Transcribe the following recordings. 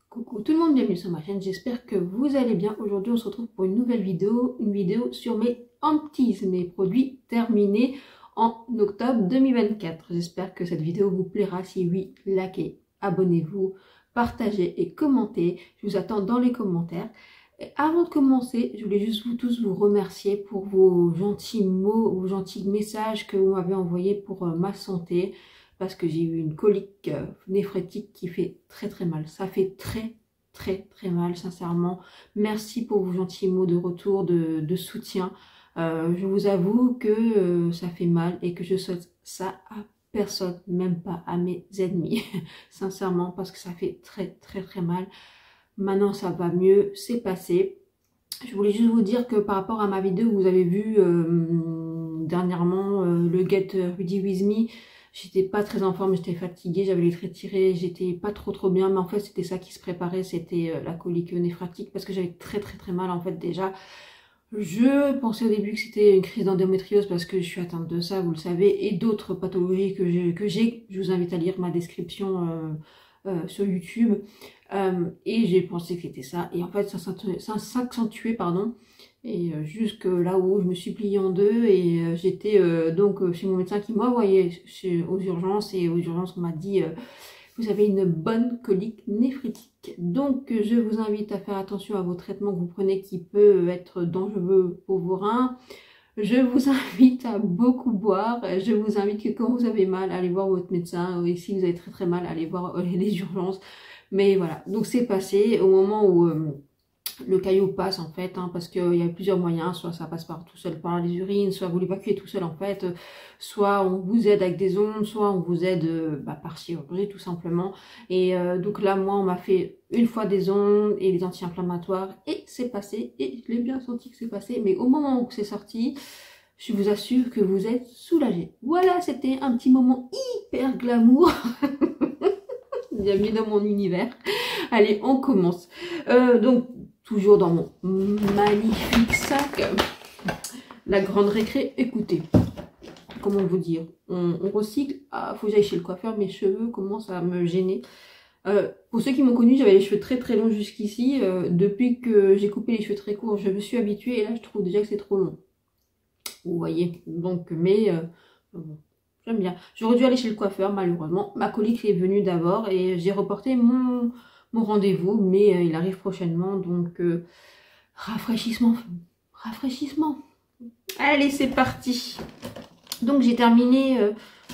Coucou tout le monde, bienvenue sur ma chaîne, j'espère que vous allez bien. Aujourd'hui on se retrouve pour une nouvelle vidéo, sur mes empties, mes produits terminés en octobre 2024. J'espère que cette vidéo vous plaira, si oui, likez, abonnez-vous, partagez et commentez. Je vous attends dans les commentaires. Et avant de commencer, je voulais juste vous remercier pour vos gentils mots, vos gentils messages que vous m'avez envoyés pour ma santé. Parce que j'ai eu une colique néphrétique qui fait très mal. Ça fait très mal, sincèrement. Merci pour vos gentils mots de retour, de soutien. Je vous avoue que ça fait mal et que je souhaite ça à personne, même pas à mes ennemis. Sincèrement, parce que ça fait très mal. Maintenant, ça va mieux, c'est passé. Je voulais juste vous dire que par rapport à ma vidéo, vous avez vu dernièrement le Get Ready With Me. J'étais pas très en forme, j'étais fatiguée, j'avais les traits tirés, j'étais pas trop bien, mais en fait c'était ça qui se préparait, c'était la colique néphratique, parce que j'avais très mal en fait déjà. Je pensais au début que c'était une crise d'endométriose parce que je suis atteinte de ça, vous le savez, et d'autres pathologies que j'ai. Je vous invite à lire ma description sur YouTube. Et j'ai pensé que c'était ça, et en fait ça s'accentuait, pardon. Et jusque là où je me suis pliée en deux, et j'étais donc chez mon médecin qui m'a envoyé aux urgences, et aux urgences on m'a dit vous avez une bonne colique néphrétique. Donc je vous invite à faire attention à vos traitements que vous prenez qui peut être dangereux pour vos reins. Je vous invite à beaucoup boire. Je vous invite que quand vous avez mal, allez voir votre médecin, et si vous avez très mal, allez voir les urgences. Mais voilà, donc c'est passé au moment où le caillot passe en fait, hein, parce qu'il y a plusieurs moyens, soit ça passe par tout seul par les urines, soit vous l'évacuez tout seul en fait, soit on vous aide avec des ondes, soit on vous aide par chirurgie tout simplement. Et donc là moi on m'a fait une fois des ondes et des anti-inflammatoires, et c'est passé, et je l'ai bien senti que c'est passé, mais au moment où c'est sorti, je vous assure que vous êtes soulagés. Voilà, c'était un petit moment hyper glamour. Bienvenue dans mon univers. Allez, on commence. Donc, toujours dans mon magnifique sac, la grande récré. Écoutez, comment vous dire, on recycle. Ah, faut que j'aille chez le coiffeur, mes cheveux commencent à me gêner. Pour ceux qui m'ont connu, j'avais les cheveux très longs jusqu'ici. Depuis que j'ai coupé les cheveux très courts, je me suis habituée, et là je trouve déjà que c'est trop long. Vous voyez, donc, mais bon, j'aime bien. J'aurais dû aller chez le coiffeur, malheureusement. Ma colique est venue d'abord, et j'ai reporté mon rendez-vous, mais il arrive prochainement, donc rafraîchissement. Allez, c'est parti. Donc j'ai terminé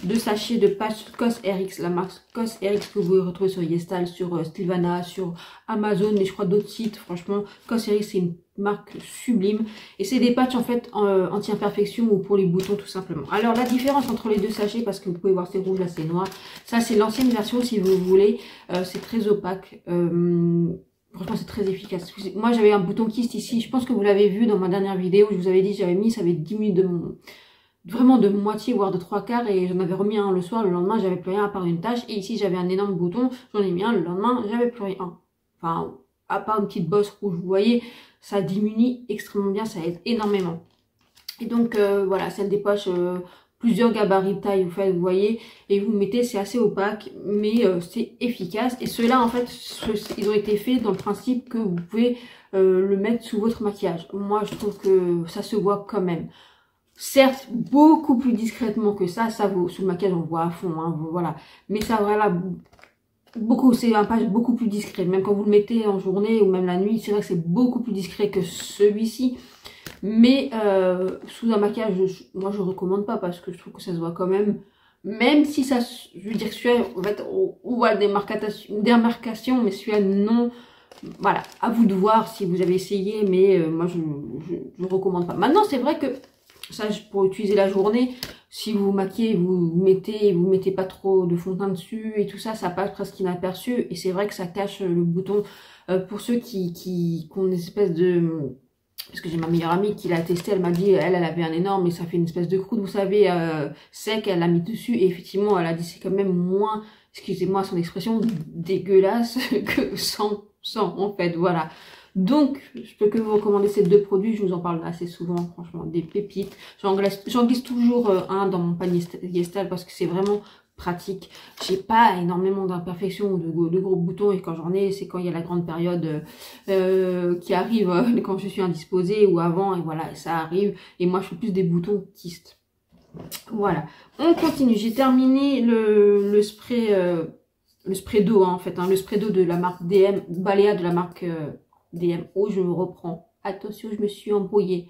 2 sachets de patch Cos RX, la marque Cos RX que vous pouvez retrouver sur Yestal, sur Stilvana, sur Amazon, et je crois d'autres sites. Franchement, Cos RX c'est une marque sublime, et c'est des patchs en fait anti-imperfection ou pour les boutons tout simplement. Alors la différence entre les 2 sachets, parce que vous pouvez voir c'est rouge, là c'est noir, ça c'est l'ancienne version si vous voulez, c'est très opaque. Franchement c'est très efficace. Moi j'avais un bouton kyste ici, je pense que vous l'avez vu dans ma dernière vidéo, je vous avais dit j'avais mis, ça avait diminué vraiment de moitié voire de 3/4, et j'en avais remis un le soir, le lendemain j'avais plus rien à part une tache, et ici j'avais un énorme bouton, j'en ai mis un, le lendemain j'avais plus rien, enfin à part une petite bosse rouge, vous voyez, ça diminue extrêmement bien, ça aide énormément. Et donc voilà, celle des poches, plusieurs gabarits de taille, vous voyez, et vous mettez, c'est assez opaque, mais c'est efficace. Et ceux-là en fait, ils ont été faits dans le principe que vous pouvez le mettre sous votre maquillage. Moi je trouve que ça se voit quand même. Certes, beaucoup plus discrètement que ça vaut, sous le maquillage on voit à fond, hein, voilà. Mais ça, voilà, c'est un patch beaucoup plus discret. Même quand vous le mettez en journée ou même la nuit, c'est vrai que c'est beaucoup plus discret que celui-ci. Mais sous un maquillage, moi je recommande pas, parce que je trouve que ça se voit quand même. Même si ça, je veux dire, celui-là, en fait, on voit des démarcations, mais celui-là, non. Voilà, à vous de voir si vous avez essayé, mais moi je recommande pas. Maintenant, c'est vrai que ça, pour utiliser la journée, si vous vous maquillez, vous mettez pas trop de fond de teint dessus et tout ça, ça passe presque inaperçu. Et c'est vrai que ça cache le bouton. Pour ceux qui ont une espèce de... Parce que j'ai ma meilleure amie qui l'a testé, elle m'a dit, elle avait un énorme, et ça fait une espèce de croûte, vous savez, sec, elle l'a mis dessus, et effectivement, elle a dit c'est quand même moins, excusez-moi son expression, dégueulasse que sans en fait, voilà. Donc, je peux que vous recommander ces deux produits. Je vous en parle assez souvent, franchement, des pépites. J'en glisse toujours un dans mon panier Gestal parce que c'est vraiment pratique. J'ai pas énormément d'imperfections ou de gros boutons et quand j'en ai, c'est quand il y a la grande période qui arrive quand je suis indisposée ou avant et voilà, ça arrive. Et moi, je fais plus des boutons kystes. Voilà, on continue. J'ai terminé le spray d'eau hein, en fait, hein, le spray d'eau de la marque DM, Balea de la marque DM. Oh, je me reprends. Attention, je me suis embrouillée.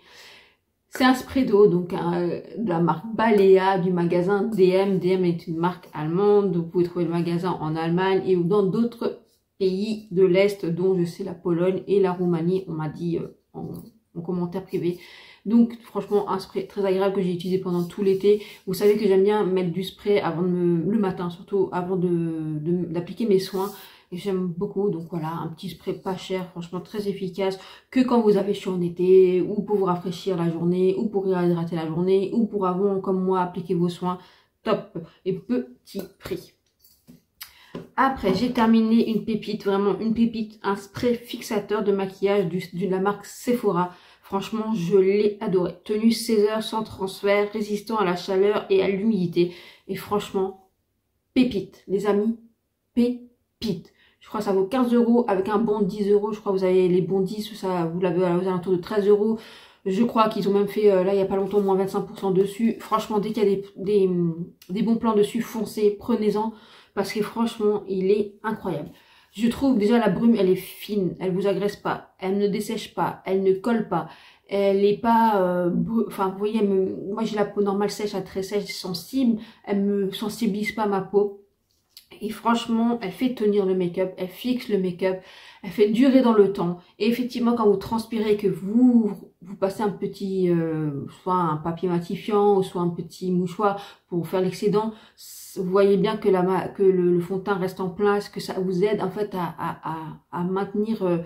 C'est un spray d'eau, donc de la marque Balea du magasin DM. DM est une marque allemande, vous pouvez trouver le magasin en Allemagne et dans d'autres pays de l'Est, dont je sais la Pologne et la Roumanie, on m'a dit en commentaire privé. Donc franchement un spray très agréable que j'ai utilisé pendant tout l'été. Vous savez que j'aime bien mettre du spray avant le matin, surtout avant d'appliquer mes soins. Et j'aime beaucoup, donc voilà, un petit spray pas cher, franchement très efficace, que quand vous avez chaud en été, ou pour vous rafraîchir la journée, ou pour réhydrater la journée, ou pour avant, comme moi, appliquer vos soins, top, et petit prix. Après, j'ai terminé une pépite, vraiment une pépite, un spray fixateur de maquillage de la marque Sephora. Franchement, je l'ai adoré. Tenu 16 heures sans transfert, résistant à la chaleur et à l'humidité. Et franchement, pépite, les amis, pépite. Je crois que ça vaut 15 € avec un bon de 10 €. Je crois que vous avez les bons 10, ça, vous l'avez aux alentours de 13 €. Je crois qu'ils ont même fait, là, il n'y a pas longtemps, moins 25% dessus. Franchement, dès qu'il y a des bons plans dessus, foncez, prenez-en. Parce que franchement, il est incroyable. Je trouve déjà la brume, elle est fine, elle vous agresse pas, elle ne dessèche pas, elle ne colle pas. Elle n'est pas, enfin vous voyez, moi j'ai la peau normale sèche à très sèche, sensible, elle me sensibilise pas ma peau. Et franchement, elle fait tenir le make-up, elle fixe le make-up, elle fait durer dans le temps. Et effectivement, quand vous transpirez, que vous passez un petit, soit un papier matifiant, ou soit un petit mouchoir pour faire l'excédent, vous voyez bien que, le fond de teint reste en place, que ça vous aide en fait à maintenir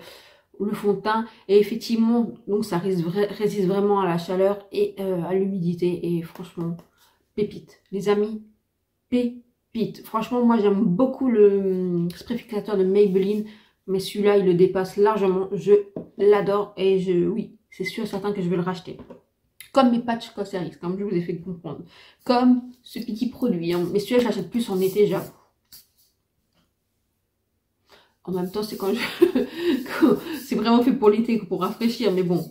le fond de teint. Et effectivement, donc ça résiste vraiment à la chaleur et à l'humidité. Et franchement, pépite. Les amis, pépite. Franchement, moi j'aime beaucoup le spray fixateur de Maybelline, mais celui-là il le dépasse largement. Je l'adore et oui, c'est sûr et certain que je vais le racheter. Comme mes patchs Cosrx, comme je vous ai fait comprendre. Comme ce petit produit. Hein. Mais celui-là, je l'achète plus en été, j'avoue. En même temps, c'est c'est vraiment fait pour l'été, pour rafraîchir. Mais bon,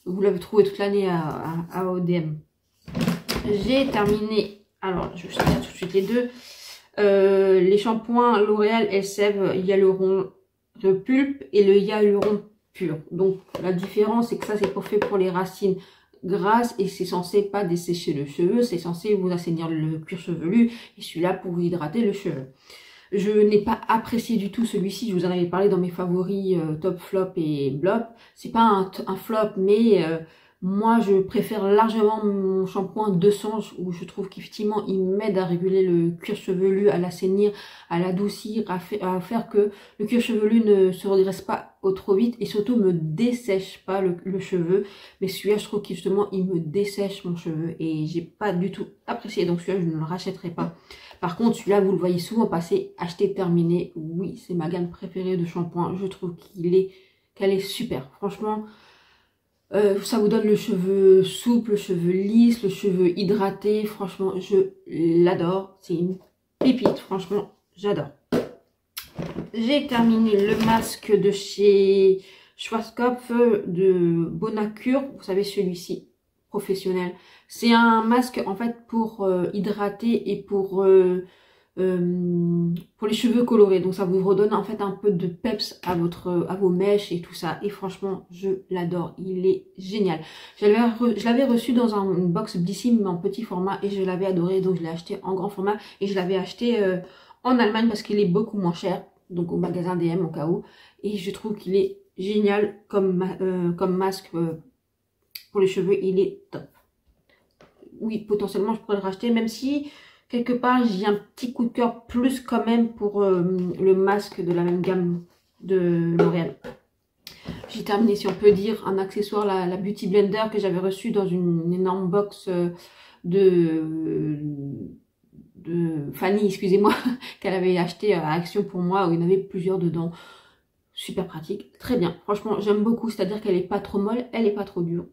vous l'avez trouvé toute l'année à ODM. J'ai terminé. Alors, je vais faire tout de suite les deux. Les shampoings L'Oréal Elseve Hyaluron Pulpe et le Hyaluron Pur. Donc, la différence, c'est que ça, c'est fait pour les racines grasse et c'est censé pas dessécher le cheveu, c'est censé vous assainir le cuir chevelu et celui-là pour vous hydrater le cheveu. Je n'ai pas apprécié du tout celui-ci, je vous en avais parlé dans mes favoris top, flop et blop. C'est pas un flop mais moi je préfère largement mon shampoing de Sange où je trouve qu'effectivement il m'aide à réguler le cuir chevelu, à l'assainir, à l'adoucir, à faire que le cuir chevelu ne se redresse pas trop vite et surtout me dessèche pas le cheveu. Mais celui-là je trouve que justement il me dessèche mon cheveu et j'ai pas du tout apprécié, donc celui-là je ne le rachèterai pas. Par contre celui-là vous le voyez souvent passer, acheter terminé. Oui, c'est ma gamme préférée de shampoing, je trouve qu'elle est super, franchement. Ça vous donne le cheveu souple, le cheveu lisse, le cheveu hydraté. Franchement, je l'adore. C'est une pépite. Franchement, j'adore. J'ai terminé le masque de chez Schwarzkopf de Bonacure. Vous savez, celui-ci, professionnel. C'est un masque, en fait, pour hydrater et pour les cheveux colorés, donc ça vous redonne en fait un peu de peps à vos mèches et tout ça, et franchement je l'adore, il est génial. Je l'avais reçu dans une box Blissim mais en petit format et je l'avais adoré, donc je l'ai acheté en grand format et je l'avais acheté en Allemagne parce qu'il est beaucoup moins cher, donc au magasin DM au cas où, et je trouve qu'il est génial comme masque pour les cheveux, il est top. Oui, potentiellement je pourrais le racheter, même si quelque part, j'ai un petit coup de cœur plus quand même pour le masque de la même gamme de L'Oréal. J'ai terminé, si on peut dire, un accessoire, la Beauty Blender que j'avais reçu dans une énorme box de Fanny, excusez-moi, qu'elle avait acheté à Action pour moi, où il y en avait plusieurs dedans. super pratique, très bien. Franchement, j'aime beaucoup, c'est-à-dire qu'elle est pas trop molle, elle est pas trop dure.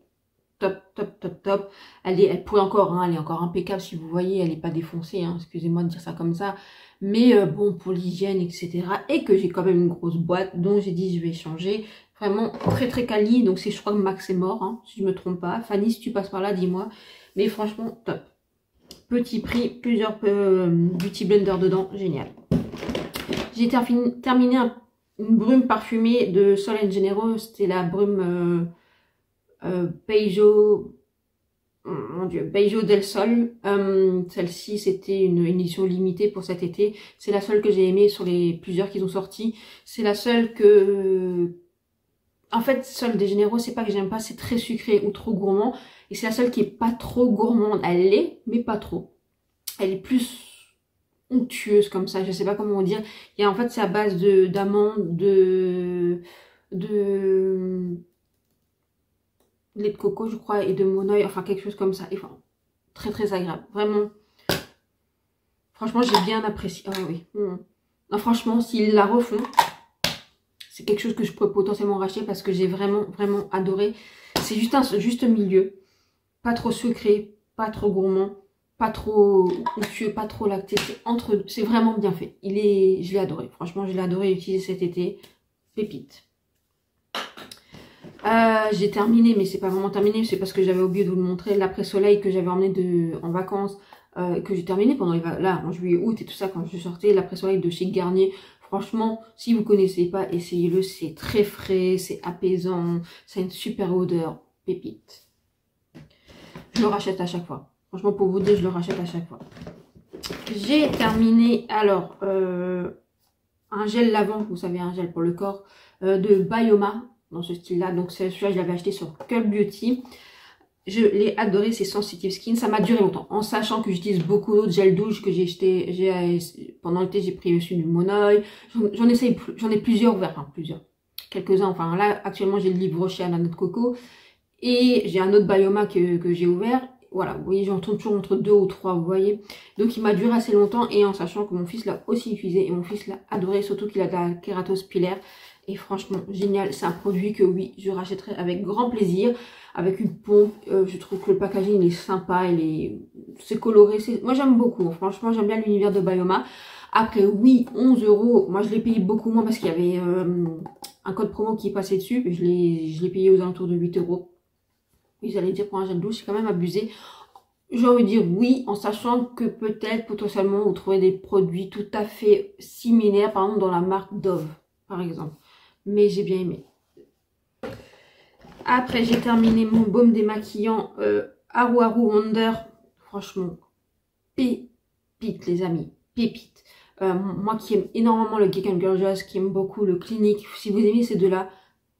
Top, top, top, top. Elle pourrait encore, hein, elle est encore impeccable si vous voyez, elle est pas défoncée, hein, excusez-moi de dire ça comme ça. Mais bon, pour l'hygiène, etc. Et que j'ai quand même une grosse boîte, donc j'ai dit je vais changer. Vraiment très très quali, donc c'est je crois que Max est mort, hein, si je me trompe pas. Fanny, si tu passes par là, dis-moi. Mais franchement, top. Petit prix, plusieurs beauty blender dedans, génial. J'ai terminé une brume parfumée de Sol General, c'était la brume Beijo, mon Dieu, Beijo del Sol. Celle-ci, c'était une édition limitée pour cet été. C'est la seule que j'ai aimée sur les plusieurs qu'ils ont sortis. C'est la seule que... En fait, Sol de Janeiro, c'est pas que j'aime pas, c'est très sucré ou trop gourmand. Et c'est la seule qui est pas trop gourmande. Elle l'est, mais pas trop. Elle est plus onctueuse comme ça, je sais pas comment dire. Et en fait, c'est à base d'amandes, de lait de coco, je crois, et de monoeil, enfin quelque chose comme ça. Et enfin, très très agréable, vraiment. Franchement, j'ai bien apprécié. Ah oui. Non, franchement, s'ils la refont, c'est quelque chose que je pourrais potentiellement racheter parce que j'ai vraiment vraiment adoré. C'est juste un juste milieu, pas trop sucré, pas trop gourmand, pas trop onctueux, pas trop lacté. C'est vraiment bien fait. Je l'ai adoré. Franchement, je l'ai adoré utiliser cet été. Pépite. J'ai terminé, mais c'est pas vraiment terminé, c'est parce que j'avais oublié de vous le montrer, l'après-soleil que j'avais emmené en vacances, que j'ai terminé pendant là, en juillet, août et tout ça, quand je sortais, l'après-soleil de chez Garnier. Franchement, si vous connaissez pas, essayez-le, c'est très frais, c'est apaisant, ça a une super odeur, pépite. Je le rachète à chaque fois. Franchement, pour vous dire, je le rachète à chaque fois. J'ai terminé, alors, un gel lavant, vous savez, un gel pour le corps, de Bioma, dans ce style-là. Donc celui-là, je l'avais acheté sur Cult Beauty. Je l'ai adoré, c'est Sensitive Skin. Ça m'a duré longtemps, en sachant que j'utilise beaucoup d'autres gels douche que j'ai acheté. Pendant l'été, j'ai pris aussi du Monoeil. J'en ai plusieurs ouverts, enfin plusieurs. Quelques-uns, enfin là, actuellement, j'ai le livre Rocher à la noix de coco. Et j'ai un autre Bioma que j'ai ouvert. Voilà, vous voyez, j'en tourne toujours entre 2 ou 3, vous voyez. Donc il m'a duré assez longtemps et en sachant que mon fils l'a aussi utilisé et mon fils l'a adoré, surtout qu'il a de la kératose pilaire. Et franchement, génial, c'est un produit que oui, je rachèterai avec grand plaisir, avec une pompe. Je trouve que le packaging il est sympa, c'est coloré. Moi j'aime beaucoup, franchement j'aime bien l'univers de Bioma. Après oui, 11 €, moi je l'ai payé beaucoup moins parce qu'il y avait un code promo qui est passé dessus. Je l'ai payé aux alentours de 8 €. Vous allez dire pour un gel douche, c'est quand même abusé. J'ai envie de dire oui, en sachant que peut-être potentiellement vous trouvez des produits tout à fait similaires, par exemple dans la marque Dove, par exemple. Mais j'ai bien aimé. Après, j'ai terminé mon baume démaquillant Haru Haru Wonder. Franchement, pépite les amis, pépite. Moi qui aime énormément le Geek and Gorgeous, qui aime beaucoup le Clinique, si vous aimez ces deux-là,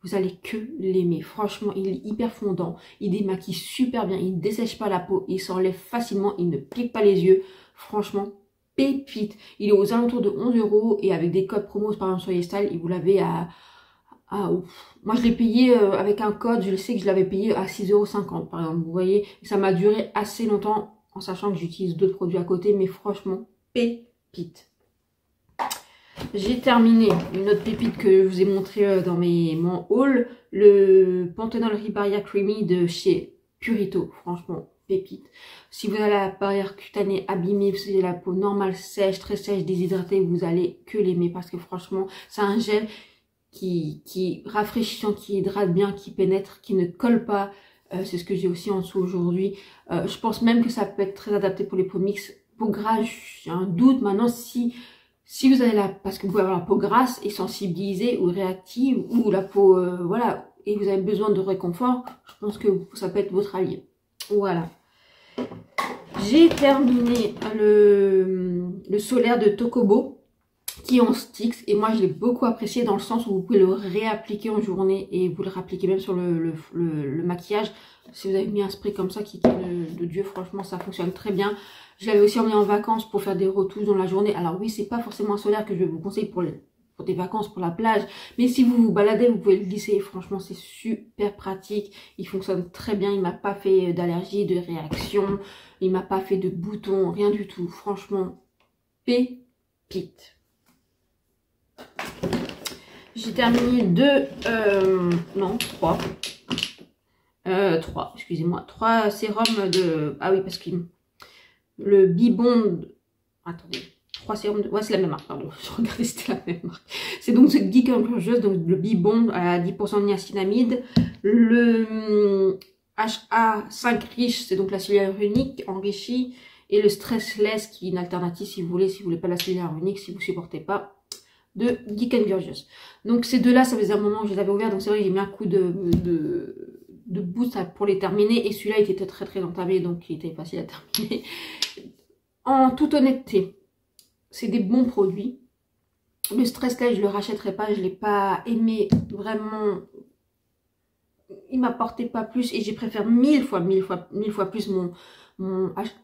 vous allez que l'aimer. Franchement, il est hyper fondant. Il démaquille super bien. Il ne dessèche pas la peau. Il s'enlève facilement. Il ne pique pas les yeux. Franchement, pépite. Il est aux alentours de 11 € et avec des codes promos, par exemple sur YesStyle, il vous l'avez à... Moi, je l'ai payé avec un code. Je sais que je l'avais payé à 6,50 € par exemple. Vous voyez, et ça m'a duré assez longtemps en sachant que j'utilise d'autres produits à côté. Mais franchement, pépite. J'ai terminé une autre pépite que je vous ai montré dans mon haul, le Panthenol Rebaria Creamy de chez Purito. Franchement, pépite. Si vous avez la barrière cutanée abîmée, si vous avez la peau normale, sèche, très sèche, déshydratée, vous allez que l'aimer parce que franchement, c'est un gel qui est rafraîchissant, qui hydrate bien, qui pénètre, qui ne colle pas. C'est ce que j'ai aussi en dessous aujourd'hui. Je pense même que ça peut être très adapté pour les peaux mixtes. Peau grasse, j'ai un doute maintenant si vous avez parce que vous pouvez avoir la peau grasse et sensibilisée ou réactive, ou la peau, voilà, et vous avez besoin de réconfort, je pense que ça peut être votre allié. Voilà. J'ai terminé le solaire de Tokobo, qui est en sticks, et moi je l'ai beaucoup apprécié dans le sens où vous pouvez le réappliquer en journée, et vous le réappliquez même sur le maquillage. Si vous avez mis un spray comme ça qui est de Dieu, franchement ça fonctionne très bien. Je l'avais aussi emmené en vacances pour faire des retouches dans la journée. Alors oui, c'est pas forcément un solaire que je vais vous conseiller pour des vacances, pour la plage. Mais si vous vous baladez, vous pouvez le glisser. Franchement, c'est super pratique. Il fonctionne très bien. Il m'a pas fait d'allergie, de réaction. Il m'a pas fait de boutons, rien du tout. Franchement, pépite. J'ai terminé non, trois, excusez-moi, 3 sérums de, ah oui, parce que le Bibond, attendez, 3 sérums de, ouais, c'est la même marque, pardon, je regardais si c'était la même marque. C'est donc ce Geek Unconscious, donc le Bibond à 10% de niacinamide, le HA5 riche, c'est donc la cellulaire unique enrichie, et le Stressless qui est une alternative si vous voulez pas la cellulaire unique, si vous supportez pas, de Geek Gorgeous. Donc ces deux-là, ça faisait un moment que je les avais ouverts, donc c'est vrai que j'ai mis un coup de boost pour les terminer, et celui-là était très très entamé, donc il était facile à terminer. En toute honnêteté, c'est des bons produits. Le Stressless, je le rachèterai pas, je l'ai pas aimé vraiment. Il m'apportait pas plus, et j'ai préféré mille fois plus mon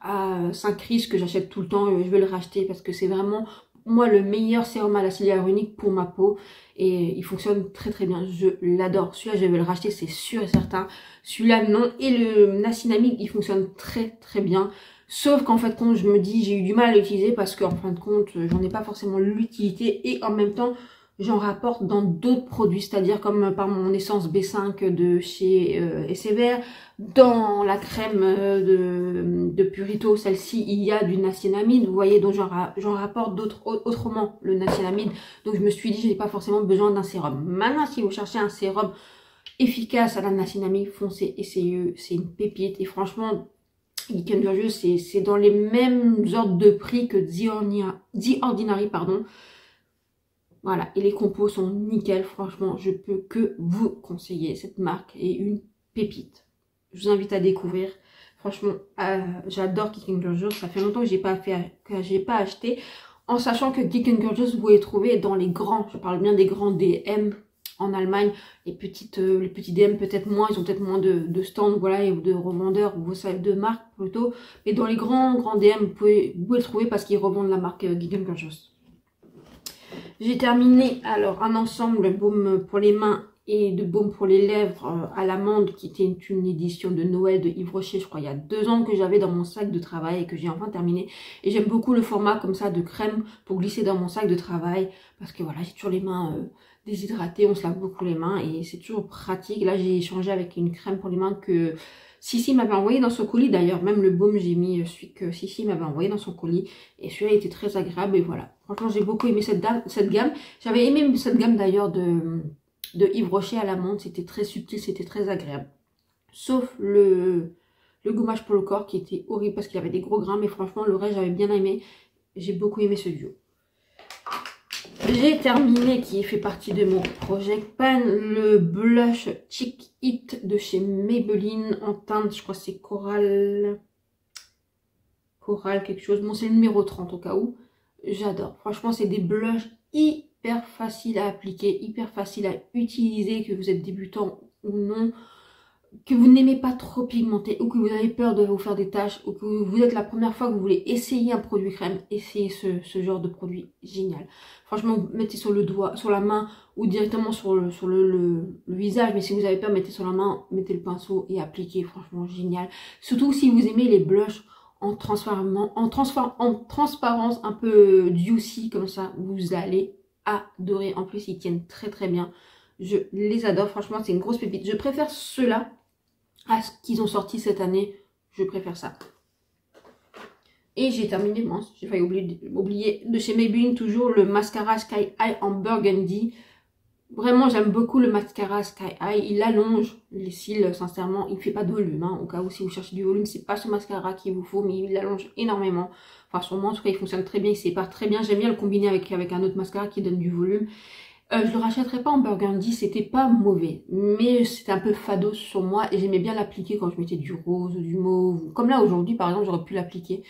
HA5 riche que j'achète tout le temps. Je vais le racheter parce que c'est vraiment moi le meilleur sérum à la cellulaire unique pour ma peau, et il fonctionne très très bien, je l'adore. Celui-là je vais le racheter, c'est sûr et certain. Celui-là non, et le niacinamide il fonctionne très très bien, sauf qu'en fait quand je me dis, j'ai eu du mal à l'utiliser parce qu'en fin de compte j'en ai pas forcément l'utilité, et en même temps j'en rapporte dans d'autres produits, c'est-à-dire comme par mon essence B5 de chez SFR, dans la crème de Purito, celle-ci, il y a du niacinamide, vous voyez, donc j'en rapporte d'autres autrement, le niacinamide. Donc je me suis dit, je n'ai pas forcément besoin d'un sérum. Maintenant, si vous cherchez un sérum efficace à la niacinamide, foncez, essayez, c'est une pépite. Et franchement, Geek Gorgeous, c'est dans les mêmes ordres de prix que The Ordinary, pardon. Voilà, et les compos sont nickel, franchement, je peux que vous conseiller. Cette marque est une pépite. Je vous invite à découvrir. Franchement, j'adore Geek Gorgeous. Ça fait longtemps que j'ai pas acheté. En sachant que Geek Gorgeous, vous pouvez trouver dans les grands, je parle bien des grands DM en Allemagne. Les petits DM peut-être moins, ils ont peut-être moins de stands, voilà, et de revendeurs, ou de marques plutôt. Mais dans les grands DM, vous pouvez le trouver parce qu'ils revendent la marque Geek Gorgeous. J'ai terminé alors un ensemble de baume pour les mains et de baume pour les lèvres à l'amande, qui était une édition de Noël de Yves Rocher, je crois il y a 2 ans, que j'avais dans mon sac de travail et que j'ai enfin terminé. Et j'aime beaucoup le format comme ça de crème pour glisser dans mon sac de travail, parce que voilà, j'ai toujours les mains déshydratées, on se lave beaucoup les mains et c'est toujours pratique. Là j'ai échangé avec une crème pour les mains que Sissi m'avait envoyé dans son colis, d'ailleurs même le baume j'ai mis celui que Sissi m'avait envoyé dans son colis, et celui-là était très agréable. Et voilà, franchement j'ai beaucoup aimé cette gamme. J'avais aimé cette gamme d'ailleurs de Yves Rocher à l'amande, c'était très subtil, c'était très agréable, sauf le gommage pour le corps qui était horrible parce qu'il avait des gros grains, mais franchement le reste j'avais bien aimé, j'ai beaucoup aimé ce duo. J'ai terminé, qui fait partie de mon Project Pan, le blush Chic It de chez Maybelline en teinte, je crois que c'est Coral quelque chose. Bon, c'est le numéro 30 au cas où. J'adore. Franchement, c'est des blushs hyper faciles à appliquer, hyper faciles à utiliser, que vous êtes débutant ou non, que vous n'aimez pas trop pigmenter, ou que vous avez peur de vous faire des taches, ou que vous êtes la première fois que vous voulez essayer un produit crème, essayez ce genre de produit génial. Franchement, vous mettez sur le doigt, sur la main, ou directement sur le visage, mais si vous avez peur, mettez sur la main, mettez le pinceau et appliquez. Franchement, génial. Surtout si vous aimez les blushs en transparence un peu juicy comme ça, vous allez adorer. En plus, ils tiennent très très bien. Je les adore, franchement, c'est une grosse pépite. Je préfère ceux-là à ce qu'ils ont sorti cette année. Je préfère ça. Et j'ai terminé, bon, j'ai failli oublier de chez Maybelline, toujours le mascara Sky High en burgundy. Vraiment, j'aime beaucoup le mascara Sky High. Il allonge les cils, sincèrement. Il ne fait pas de volume, hein. Au cas où, si vous cherchez du volume, c'est pas ce mascara qu'il vous faut, mais il allonge énormément. Enfin, sur moi, en tout cas, il fonctionne très bien. Il sépare très bien. J'aime bien le combiner avec un autre mascara qui donne du volume. Je le rachèterai pas en burgundy, c'était pas mauvais, mais c'était un peu fado sur moi et j'aimais bien l'appliquer quand je mettais du rose ou du mauve. Comme là, aujourd'hui, par exemple, j'aurais pu l'appliquer.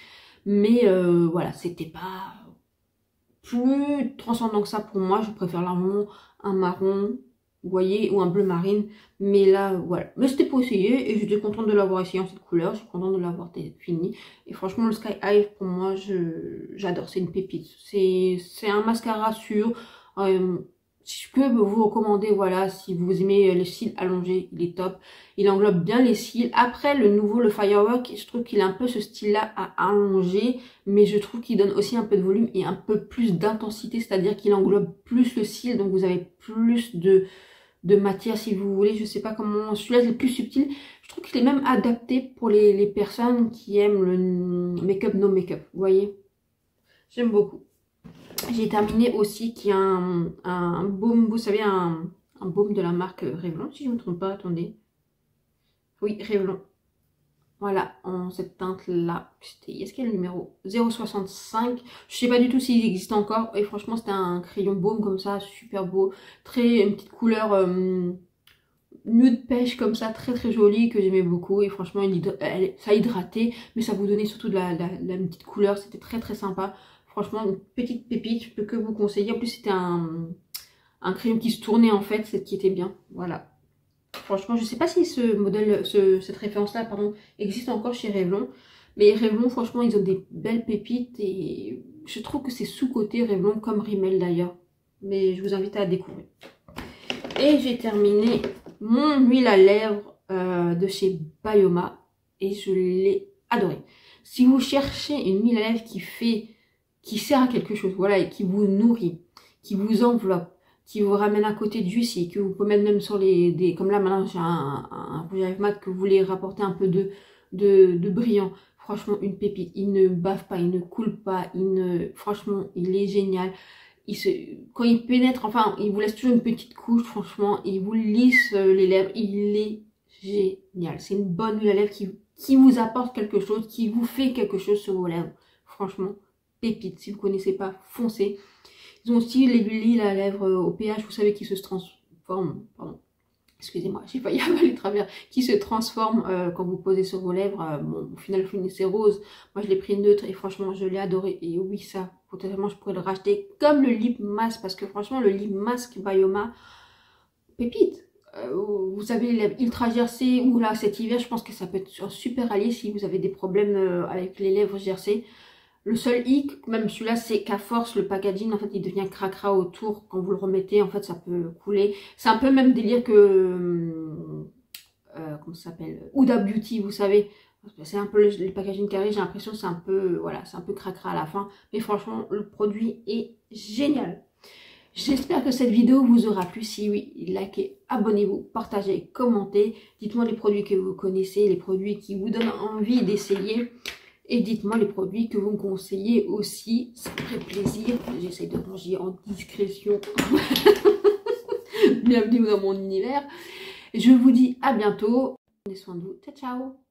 Mais voilà, c'était pas plus transcendant que ça pour moi. Je préfère largement un marron, vous voyez, ou un bleu marine. Mais là, voilà. Mais c'était pour essayer et j'étais contente de l'avoir essayé en cette couleur. Je suis contente de l'avoir fini. Et franchement, le Sky High, pour moi, j'adore. C'est une pépite. C'est un mascara sûr. je peux vous recommander, voilà, si vous aimez les cils allongés, il est top. Il englobe bien les cils. Après, le nouveau, le Firework, je trouve qu'il a un peu ce style-là à allonger, mais je trouve qu'il donne aussi un peu de volume et un peu plus d'intensité, c'est-à-dire qu'il englobe plus le cil, donc vous avez plus de matière si vous voulez. Je sais pas comment, celui-là c'est le plus subtil. Je trouve qu'il est même adapté pour les personnes qui aiment le make-up, no make-up, vous voyez. J'aime beaucoup. J'ai terminé aussi qui a un baume, vous savez, un baume de la marque Revlon, si je ne me trompe pas, attendez. Oui, Revlon. Voilà, en cette teinte-là. Est-ce qu'il y a le numéro 0,65? Je sais pas du tout s'il existe encore. Et franchement, c'était un crayon baume comme ça, super beau. Une petite couleur nude pêche comme ça, très très jolie, que j'aimais beaucoup. Et franchement, ça hydratait, mais ça vous donnait surtout de la petite couleur. C'était très très sympa. Franchement, une petite pépite, je peux que vous conseiller. En plus, c'était un crayon qui se tournait en fait, c'est qui était bien. Voilà. Franchement, je sais pas si ce modèle, cette référence-là, pardon, existe encore chez Revlon. Mais Revlon, franchement, ils ont des belles pépites et je trouve que c'est sous-côté Revlon, comme Rimmel d'ailleurs. Mais je vous invite à découvrir. Et j'ai terminé mon huile à lèvres de chez Bayoma et je l'ai adorée. Si vous cherchez une huile à lèvres qui sert à quelque chose, voilà, et qui vous nourrit, qui vous enveloppe, qui vous ramène à côté du juicy, que vous pouvez mettre même sur comme là maintenant j'ai un rouge à lèvres mat que vous voulez rapporter un peu de brillant. Franchement, une pépite. Il ne bave pas, il ne coule pas, franchement, il est génial. Quand il pénètre, enfin, il vous laisse toujours une petite couche, franchement, il vous lisse les lèvres. Il est génial. C'est une bonne huile à lèvres qui vous apporte quelque chose, qui vous fait quelque chose sur vos lèvres. Franchement, pépite. Si vous ne connaissez pas, foncez. Ils ont aussi les huiles à lèvres au pH, vous savez, qui se transforment, pardon, excusez-moi, j'ai failli avaler travers, qui se transforment quand vous posez sur vos lèvres. Bon, au final, c'est rose. Moi, je l'ai pris neutre et franchement, je l'ai adoré. Et oui, ça, potentiellement, je pourrais le racheter comme le lip mask, parce que franchement, le lip mask Bayoma, pépite. Vous savez, les lèvres ultra gercées, ou là, cet hiver, je pense que ça peut être un super allié si vous avez des problèmes avec les lèvres gercées. Le seul hic, même celui-là, c'est qu'à force, le packaging, en fait, il devient cracra autour. Quand vous le remettez, en fait, ça peut couler. C'est un peu le même délire que... comment ça s'appelle? Huda Beauty, vous savez. C'est un peu le packaging carré, j'ai l'impression que c'est un peu... Voilà, c'est un peu cracra à la fin. Mais franchement, le produit est génial. J'espère que cette vidéo vous aura plu. Si oui, likez, abonnez-vous, partagez, commentez. Dites-moi les produits que vous connaissez, les produits qui vous donnent envie d'essayer. Et dites-moi les produits que vous me conseillez aussi. Ça me ferait plaisir. J'essaye de ranger en discrétion. Bienvenue dans mon univers. Je vous dis à bientôt. Prenez soin de vous. Ciao, ciao.